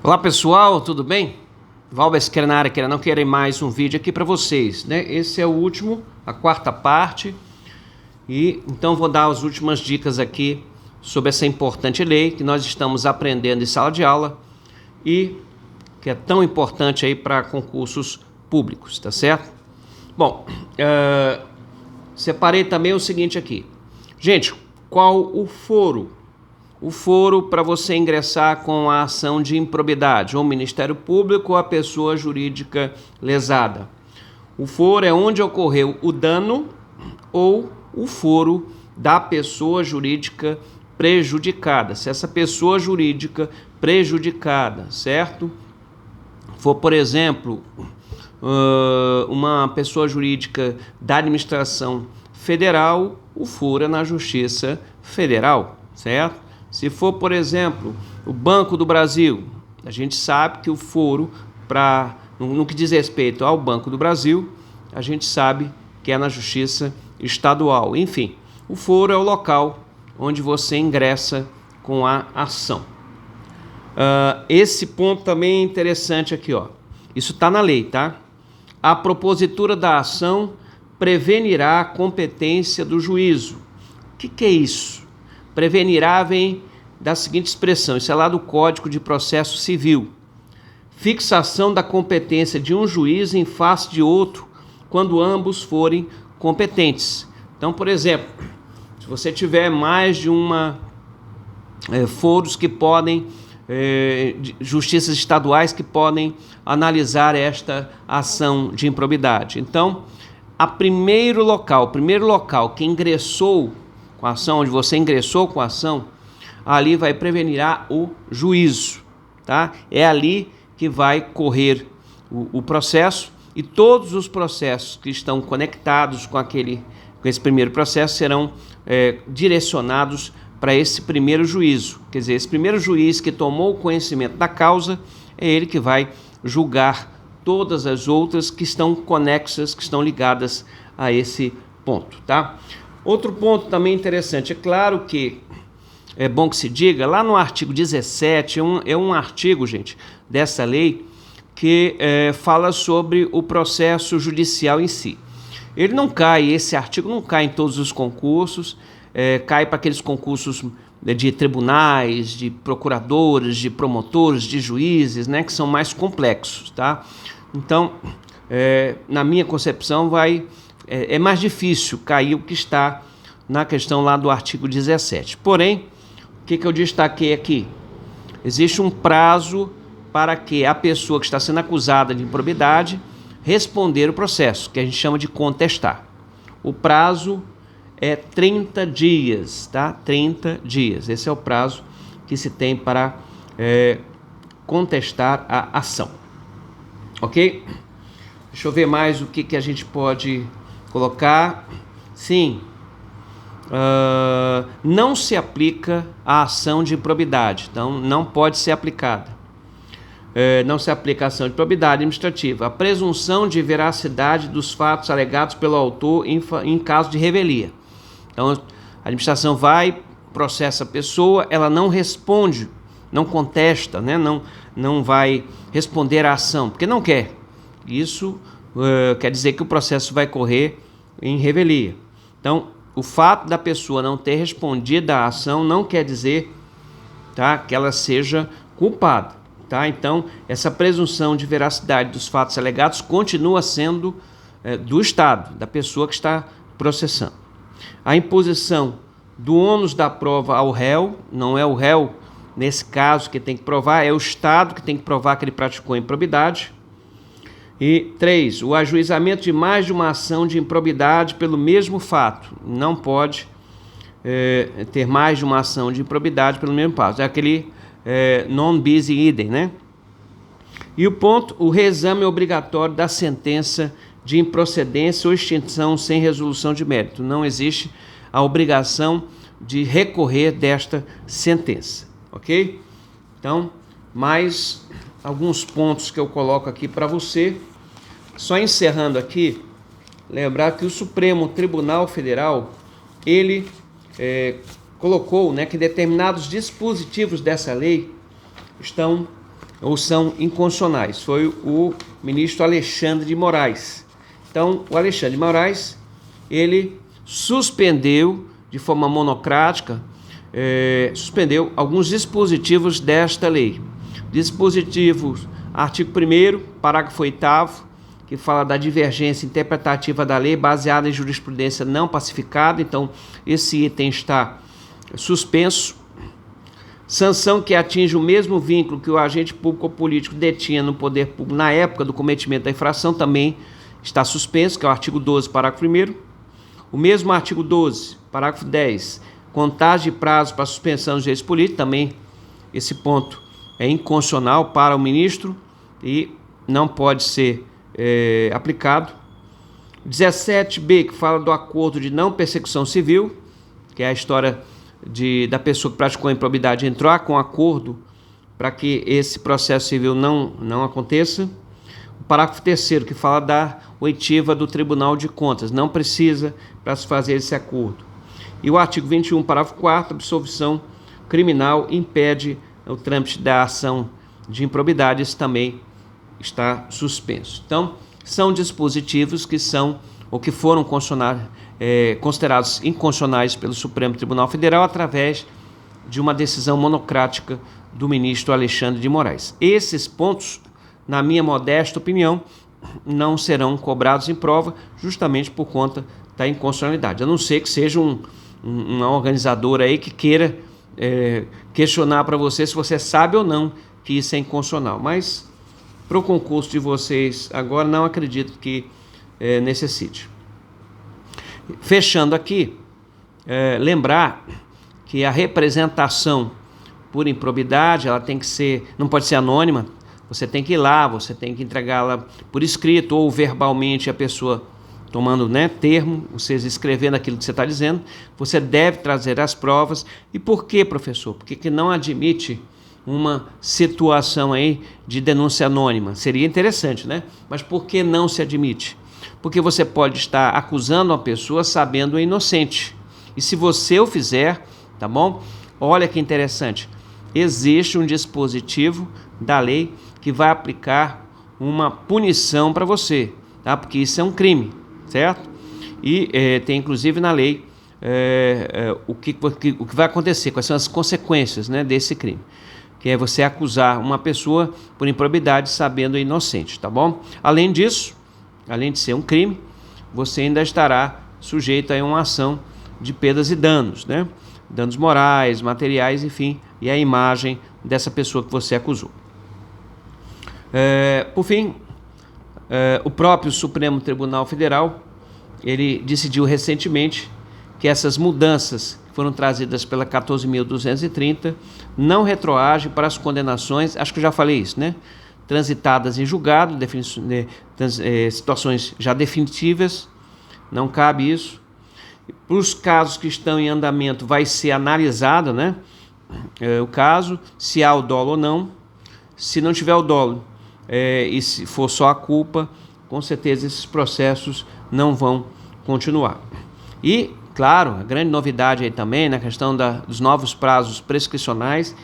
Olá pessoal, tudo bem? Valber Siqueira na área, queira não queira mais um vídeo aqui para vocês, né? Esse é o último, a quarta parte, e então vou dar as últimas dicas aqui sobre essa importante lei que nós estamos aprendendo em sala de aula e que é tão importante aí para concursos públicos, tá certo? Bom, separei também o seguinte aqui. Gente, qual o foro? O foro para você ingressar com a ação de improbidade, ou o Ministério Público ou a pessoa jurídica lesada. O foro é onde ocorreu o dano ou o foro da pessoa jurídica prejudicada. Se essa pessoa jurídica prejudicada, certo? For, por exemplo, uma pessoa jurídica da administração federal, o foro é na Justiça Federal, certo? Se for, por exemplo, o Banco do Brasil, a gente sabe que o foro, no que diz respeito ao Banco do Brasil, a gente sabe que é na Justiça Estadual. Enfim, o foro é o local onde você ingressa com a ação. Esse ponto também é interessante aqui, ó. Isso está na lei, tá? A propositura da ação prevenirá a competência do juízo. O que é isso? Prevenirá vem da seguinte expressão, isso é lá do Código de Processo Civil. Fixação da competência de um juiz em face de outro, quando ambos forem competentes. Então, por exemplo, se você tiver mais de foros que podem, justiças estaduais que podem analisar esta ação de improbidade. Então, o primeiro local que ingressou com a ação, onde você ingressou com a ação, ali vai prevenirá o juízo, tá? É ali que vai correr o processo e todos os processos que estão conectados com esse primeiro processo serão direcionados para esse primeiro juízo. Quer dizer, esse primeiro juiz que tomou conhecimento da causa é ele que vai julgar todas as outras que estão conexas, que estão ligadas a esse ponto, tá? Outro ponto também interessante, é claro que é bom que se diga, lá no artigo 17, é um artigo, gente, dessa lei, que fala sobre o processo judicial em si. Ele não cai, esse artigo não cai em todos os concursos, cai para aqueles concursos de tribunais, de procuradores, de promotores, de juízes, né, que são mais complexos, tá? Então, na minha concepção, é mais difícil cair o que está na questão lá do artigo 17. Porém, o que eu destaquei aqui? Existe um prazo para que a pessoa que está sendo acusada de improbidade responder o processo, que a gente chama de contestar. O prazo é 30 dias, tá? 30 dias. Esse é o prazo que se tem para contestar a ação. Ok? Deixa eu ver mais o que a gente pode colocar. Sim, não se aplica a ação de improbidade, então não pode ser aplicada. Não se aplica a ação de improbidade administrativa. A presunção de veracidade dos fatos alegados pelo autor em caso de revelia. Então, a administração vai, processa a pessoa, ela não responde, não contesta, né? Não vai responder à ação, porque não quer. Isso quer dizer que o processo vai correr em revelia. Então, o fato da pessoa não ter respondido à ação não quer dizer, tá, que ela seja culpada. Tá? Então, essa presunção de veracidade dos fatos alegados continua sendo do Estado, da pessoa que está processando. A imposição do ônus da prova ao réu, não é o réu, nesse caso, que tem que provar, é o Estado que tem que provar que ele praticou a improbidade. E 3, o ajuizamento de mais de uma ação de improbidade pelo mesmo fato. Não pode ter mais de uma ação de improbidade pelo mesmo fato. É aquele non bis in idem, né? E o reexame obrigatório da sentença de improcedência ou extinção sem resolução de mérito. Não existe a obrigação de recorrer desta sentença, ok? Então, mais alguns pontos que eu coloco aqui para você. Só encerrando aqui, lembrar que o Supremo Tribunal Federal, ele colocou, né, que determinados dispositivos dessa lei estão ou são inconstitucionais. Foi o ministro Alexandre de Moraes. Então, o Alexandre de Moraes, ele suspendeu de forma monocrática, suspendeu alguns dispositivos desta lei. Dispositivos, artigo 1º, parágrafo 8º, que fala da divergência interpretativa da lei baseada em jurisprudência não pacificada. Então, esse item está suspenso. Sanção que atinge o mesmo vínculo que o agente público ou político detinha no poder público na época do cometimento da infração também está suspenso, que é o artigo 12, parágrafo 1º. O mesmo artigo 12, parágrafo 10, contagem de prazo para suspensão dos direitos políticos, também esse ponto é inconstitucional para o ministro e não pode ser aplicado. 17b, que fala do acordo de não persecução civil, que é a história da pessoa que praticou a improbidade entrar com acordo para que esse processo civil não aconteça. O parágrafo 3º, que fala da oitiva do Tribunal de Contas, não precisa para se fazer esse acordo. E o artigo 21, parágrafo 4º, absolvição criminal impede o trâmite da ação de improbidade, isso também está suspenso. Então, são dispositivos que são ou que foram considerados inconstitucionais pelo Supremo Tribunal Federal através de uma decisão monocrática do ministro Alexandre de Moraes. Esses pontos, na minha modesta opinião, não serão cobrados em prova justamente por conta da inconstitucionalidade, a não ser que seja uma organizadora aí que queira questionar para você se você sabe ou não que isso é inconstitucional, mas para o concurso de vocês agora não acredito que necessite. Fechando aqui, lembrar que a representação por improbidade, ela tem que ser, não pode ser anônima, você tem que ir lá, você tem que entregá-la por escrito ou verbalmente a pessoa tomando termo, vocês escrevendo aquilo que você está dizendo, você deve trazer as provas. E por que, professor? Porque que não admite uma situação aí de denúncia anônima? Seria interessante, né? Mas por que não se admite? Porque você pode estar acusando uma pessoa sabendo inocente. E se você o fizer, tá bom? Olha que interessante. Existe um dispositivo da lei que vai aplicar uma punição para você, tá? Porque isso é um crime, certo? E tem inclusive na lei o que vai acontecer, quais são as consequências, né, desse crime, que é você acusar uma pessoa por improbidade sabendo inocente, tá bom? Além disso, além de ser um crime, você ainda estará sujeito a uma ação de perdas e danos, né? Danos morais, materiais, enfim, e a imagem dessa pessoa que você acusou. Por fim, o próprio Supremo Tribunal Federal, ele decidiu recentemente que essas mudanças que foram trazidas pela 14.230 não retroagem para as condenações, acho que eu já falei isso, né? Transitadas em julgado, situações já definitivas, não cabe isso. Para os casos que estão em andamento, vai ser analisado, né, o caso, se há o dolo ou não. Se não tiver o dolo e se for só a culpa, com certeza esses processos não vão continuar. E, claro, a grande novidade aí também na questão dos novos prazos prescricionais,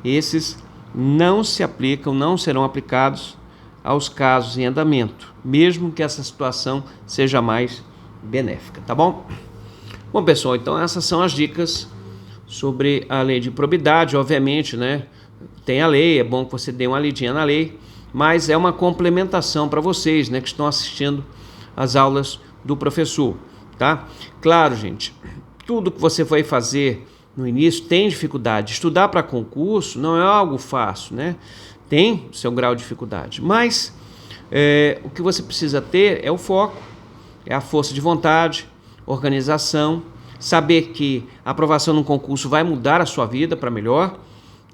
esses não se aplicam, não serão aplicados aos casos em andamento, mesmo que essa situação seja mais benéfica, tá bom? Bom, pessoal, então essas são as dicas sobre a lei de improbidade. Obviamente, né, tem a lei, é bom que você dê uma lidinha na lei, mas é uma complementação para vocês, né, que estão assistindo às aulas do professor, tá? Claro, gente, tudo que você vai fazer no início tem dificuldade. Estudar para concurso não é algo fácil, né? Tem seu grau de dificuldade, mas o que você precisa ter é o foco, é a força de vontade, organização, saber que a aprovação num concurso vai mudar a sua vida para melhor.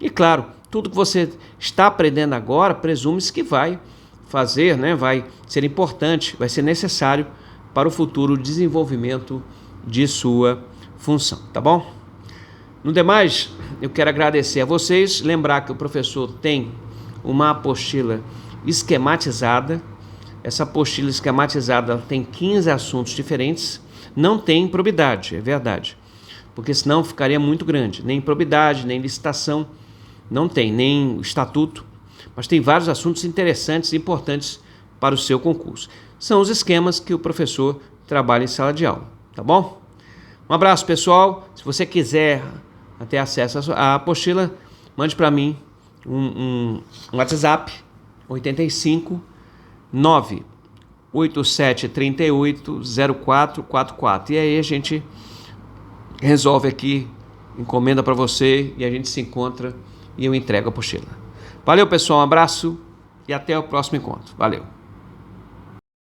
E claro, tudo que você está aprendendo agora, presume-se que vai fazer, né, vai ser importante, vai ser necessário para o futuro desenvolvimento de sua função, tá bom? No demais, eu quero agradecer a vocês, lembrar que o professor tem uma apostila esquematizada. Essa apostila esquematizada tem 15 assuntos diferentes. Não tem improbidade, é verdade, porque senão ficaria muito grande. Nem improbidade, nem licitação, não tem, nem estatuto. mas tem vários assuntos interessantes e importantes para o seu concurso. São os esquemas que o professor trabalha em sala de aula, tá bom? Um abraço, pessoal. Se você quiser ter acesso à apostila, mande para mim um WhatsApp 85 98738 0444. E aí a gente resolve aqui, encomenda para você e a gente se encontra e eu entrego a apostila. Valeu, pessoal, um abraço e até o próximo encontro. Valeu!